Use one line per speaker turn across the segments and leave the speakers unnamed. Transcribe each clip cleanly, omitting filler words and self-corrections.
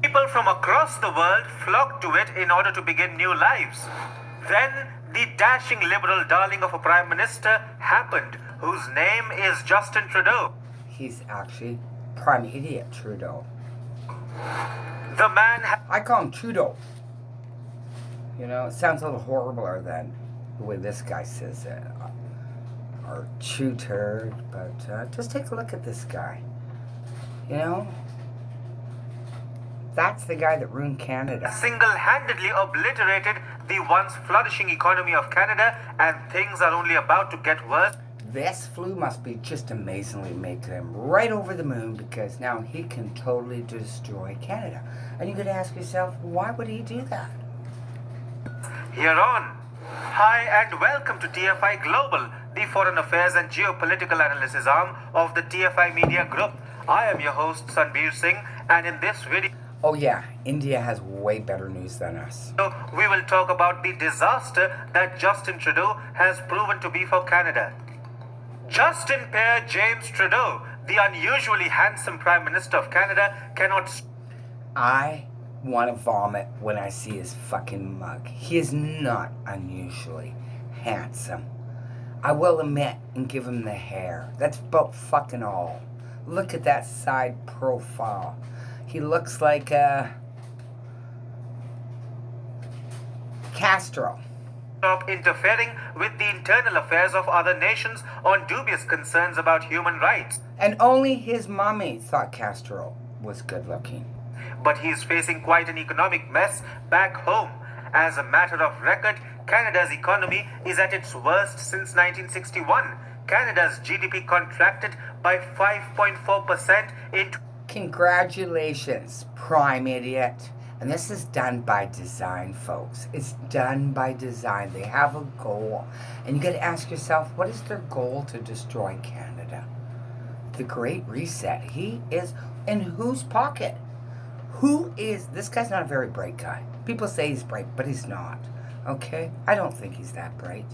People from across the world flocked to it in order to begin new lives. Then, the dashing liberal darling of a prime minister happened, whose name is Justin Trudeau.
He's actually Prime Idiot Trudeau.
The man
I call him Trudeau. You know, it sounds a little horribler than the way this guy says it. Or Trudeau, but just take a look at this guy. You know? That's the guy that ruined Canada.
single-handedly obliterated the once flourishing economy of Canada, and things are only about to get worse.
This flu must be just amazingly making him right over the moon, because now he can totally destroy Canada. And you could ask yourself, why would he do that?
Here on. Hi and welcome to TFI Global, the foreign affairs and geopolitical analysis arm of the TFI Media Group. I am your host Sanbir Singh, and in this video,
Oh yeah, India has way better news than us.
we will talk about the disaster that Justin Trudeau has proven to be for Canada. Justin Pierre James Trudeau, the unusually handsome Prime Minister of Canada, cannot...
I want to vomit when I see his fucking mug. He is not unusually handsome. I will admit and give him the hair. That's about fucking all. Look at that side profile. He looks like Castro.
Stop interfering with the internal affairs of other nations on dubious concerns about human rights.
And only his mommy thought Castro was good looking.
But he is facing quite an economic mess back home. As a matter of record, Canada's economy is at its worst since 1961. Canada's GDP contracted by 5.4% in...
Congratulations, Prime Idiot. And this is done by design, folks. It's done by design. They have a goal. And you got to ask yourself, what is their goal to destroy Canada? The Great Reset. He is in whose pocket? Who is... This guy's not a very bright guy. People say he's bright, but he's not. Okay? I don't think he's that bright.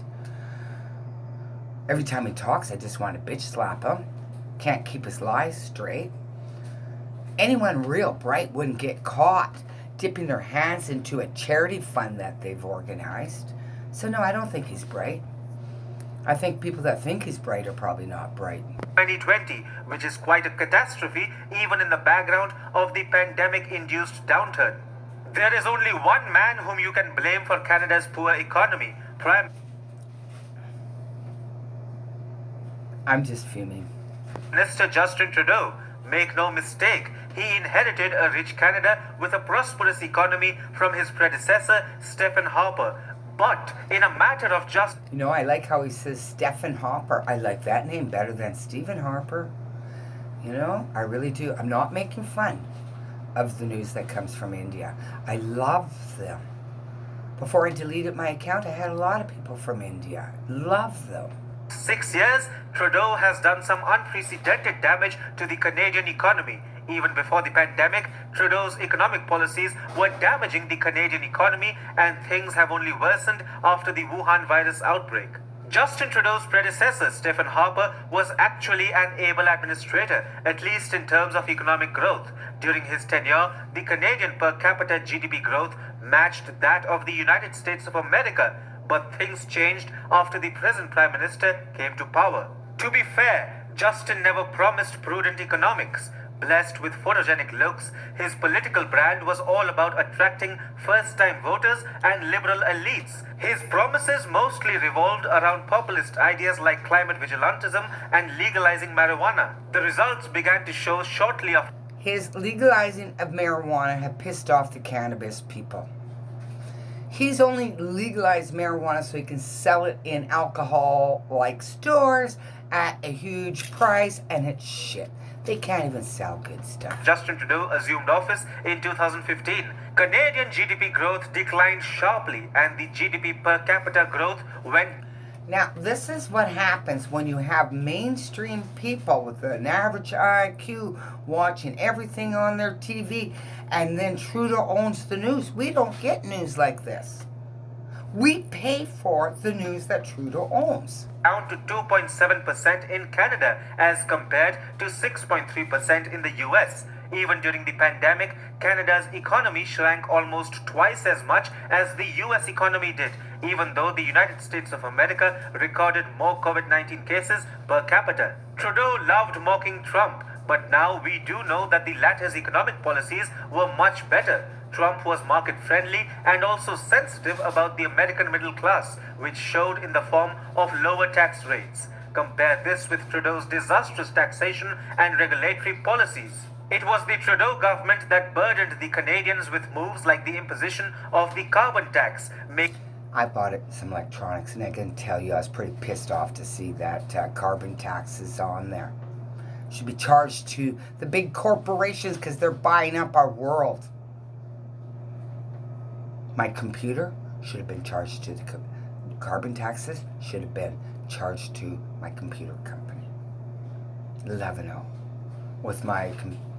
Every time he talks, I just want to bitch slap him. Can't keep his lies straight. Anyone real bright wouldn't get caught dipping their hands into a charity fund that they've organized. So no, I don't think he's bright. I think people that think he's bright are probably not bright.
2020, which is quite a catastrophe even in the background of the pandemic-induced downturn. There is only one man whom you can blame for Canada's poor economy, Prime
I'm just fuming.
Minister Justin Trudeau. Make no mistake, he inherited a rich Canada with a prosperous economy from his predecessor, Stephen Harper. But in a matter of just...
You know, I like how he says Stephen Harper. I like that name better than Stephen Harper. You know, I really do. I'm not making fun of the news that comes from India. I love them. Before I deleted my account, I had a lot of people from India. Love them.
6 years, Trudeau has done some unprecedented damage to the Canadian economy. Even before the pandemic, Trudeau's economic policies were damaging the Canadian economy, and things have only worsened after the Wuhan virus outbreak. Justin Trudeau's predecessor, Stephen Harper, was actually an able administrator, at least in terms of economic growth. During his tenure, the Canadian per capita GDP growth matched that of the United States of America. But things changed after the present Prime Minister came to power. To be fair, Justin never promised prudent economics. Blessed with photogenic looks, his political brand was all about attracting first-time voters and liberal elites. His promises mostly revolved around populist ideas like climate vigilantism and legalizing marijuana. The results began to show shortly after.
His legalizing of marijuana have pissed off the cannabis people. He's only legalized marijuana so he can sell it in alcohol-like stores at a huge price, and it's shit. They can't even sell good stuff.
Justin Trudeau assumed office in 2015. Canadian GDP growth declined sharply, and the GDP per capita growth went.
Now, this is what happens when you have mainstream people with an average IQ watching everything on their TV, and then Trudeau owns the news. We don't get news like this. We pay for the news that Trudeau owns.
Down to 2.7% in Canada as compared to 6.3% in the US. Even during the pandemic, Canada's economy shrank almost twice as much as the US economy did, even though the United States of America recorded more COVID-19 cases per capita. Trudeau loved mocking Trump, but now we do know that the latter's economic policies were much better. Trump was market friendly and also sensitive about the American middle class, which showed in the form of lower tax rates. Compare this with Trudeau's disastrous taxation and regulatory policies. It was the Trudeau government that burdened the Canadians with moves like the imposition of the carbon tax.
I bought some electronics, and I can tell you I was pretty pissed off to see that carbon tax is on there. Should be charged to the big corporations because they're buying up our world. My computer should have been charged to the carbon taxes, should have been charged to my computer company. 11-0. With my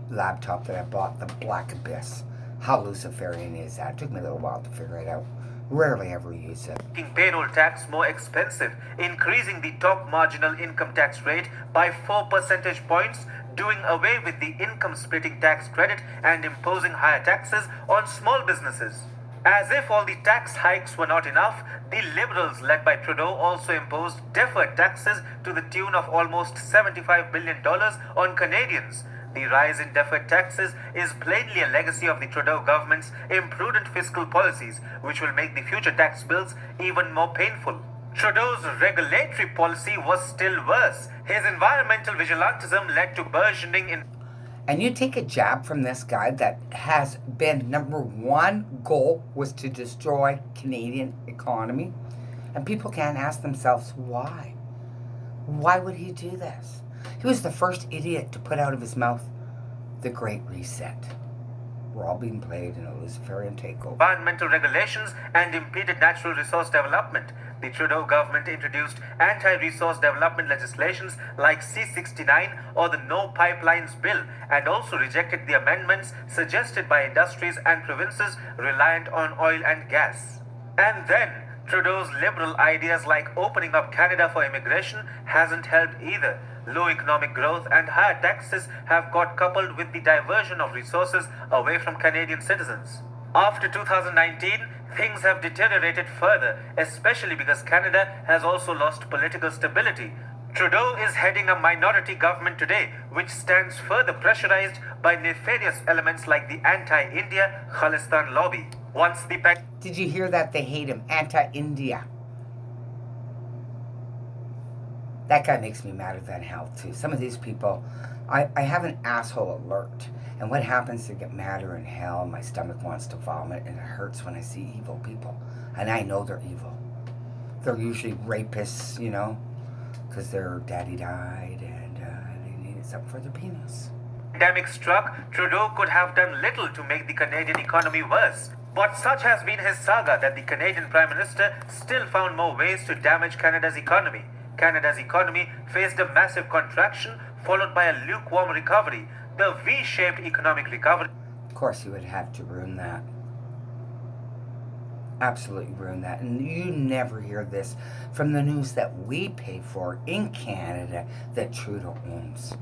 laptop that I bought, the Black Abyss. How Luciferian is that? It took me a little while to figure it out. Rarely ever use it.
Making payroll tax more expensive, increasing the top marginal income tax rate by 4 percentage points, doing away with the income splitting tax credit, and imposing higher taxes on small businesses. As if all the tax hikes were not enough, the Liberals led by Trudeau also imposed deferred taxes to the tune of almost $75 billion on Canadians. The rise in deferred taxes is plainly a legacy of the Trudeau government's imprudent fiscal policies, which will make the future tax bills even more painful. Trudeau's regulatory policy was still worse. His environmental vigilantism led to burgeoning in.
And you take a jab from this guy that has been number one goal was to destroy Canadian economy. And people can't ask themselves why. Why would he do this? He was the first idiot to put out of his mouth the Great Reset. We're all being played in a Luciferian takeover.
Environmental regulations and impeded natural resource development. The Trudeau government introduced anti-resource development legislations like C-69 or the No Pipelines Bill, and also rejected the amendments suggested by industries and provinces reliant on oil and gas. And then, Trudeau's liberal ideas like opening up Canada for immigration hasn't helped either. Low economic growth and higher taxes have got coupled with the diversion of resources away from Canadian citizens. After 2019, things have deteriorated further, especially because Canada has also lost political stability. Trudeau is heading a minority government today, which stands further pressurized by nefarious elements like the anti-India Khalistan lobby. Once the
Did you hear that? They hate him. Anti-India. That guy makes me madder than hell, too. Some of these people, I have an asshole alert. And what happens to get madder in hell? My stomach wants to vomit, and it hurts when I see evil people. And I know they're evil. They're usually rapists, you know, because their daddy died and they needed something for their penis.
Pandemic struck, Trudeau could have done little to make the Canadian economy worse. But such has been his saga that the Canadian Prime Minister still found more ways to damage Canada's economy. Canada's economy faced a massive contraction followed by a lukewarm recovery, the V-shaped economic recovery.
Of course, he would have to ruin that. Absolutely ruin that. And you never hear this from the news that we pay for in Canada that Trudeau owns.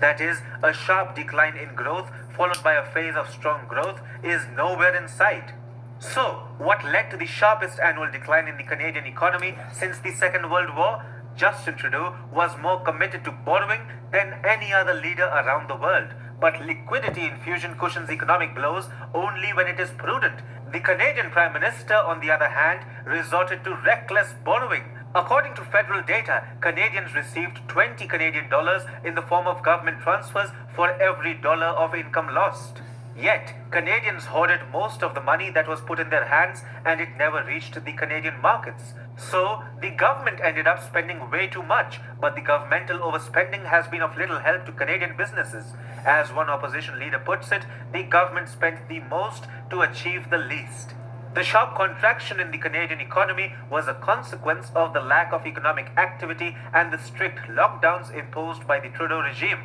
That is, a sharp decline in growth followed by a phase of strong growth is nowhere in sight. So, what led to the sharpest annual decline in the Canadian economy since the Second World War? Justin Trudeau was more committed to borrowing than any other leader around the world. But liquidity infusion cushions economic blows only when it is prudent. The Canadian Prime Minister, on the other hand, resorted to reckless borrowing. According to federal data, Canadians received 20 Canadian dollars in the form of government transfers for every dollar of income lost. Yet, Canadians hoarded most of the money that was put in their hands, and it never reached the Canadian markets. So, the government ended up spending way too much, but the governmental overspending has been of little help to Canadian businesses. As one opposition leader puts it, the government spent the most to achieve the least. The sharp contraction in the Canadian economy was a consequence of the lack of economic activity and the strict lockdowns imposed by the Trudeau regime.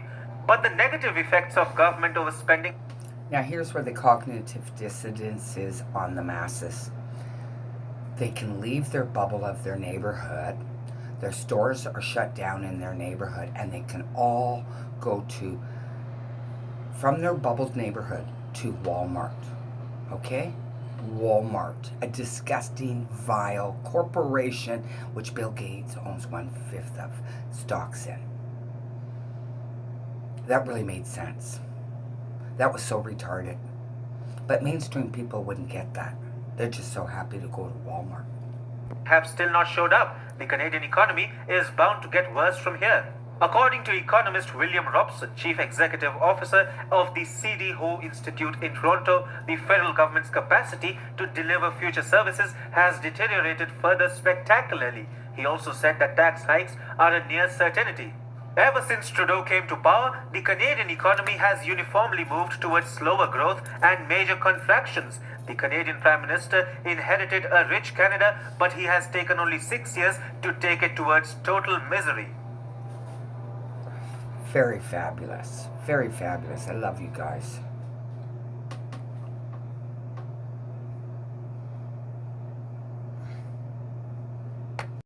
But the negative effects of government overspending.
Now, here's where the cognitive dissonance is on the masses. They can leave their bubble of their neighborhood. Their stores are shut down in their neighborhood, and they can all go to from their bubbled neighborhood to Walmart. Okay? Walmart, a disgusting, vile corporation which Bill Gates owns 1/5 of stocks in. That really made sense. That was so retarded. But mainstream people wouldn't get that. They're just so happy to go to Walmart.
Have still not showed up. The Canadian economy is bound to get worse from here. According to economist William Robson, Chief Executive Officer of the CD Ho Institute in Toronto, the federal government's capacity to deliver future services has deteriorated further spectacularly. He also said that tax hikes are a near certainty. Ever since Trudeau came to power, the Canadian economy has uniformly moved towards slower growth and major contractions. The Canadian Prime Minister inherited a rich Canada, but he has taken only 6 years to take it towards total misery.
Very fabulous. Very fabulous. I love you guys.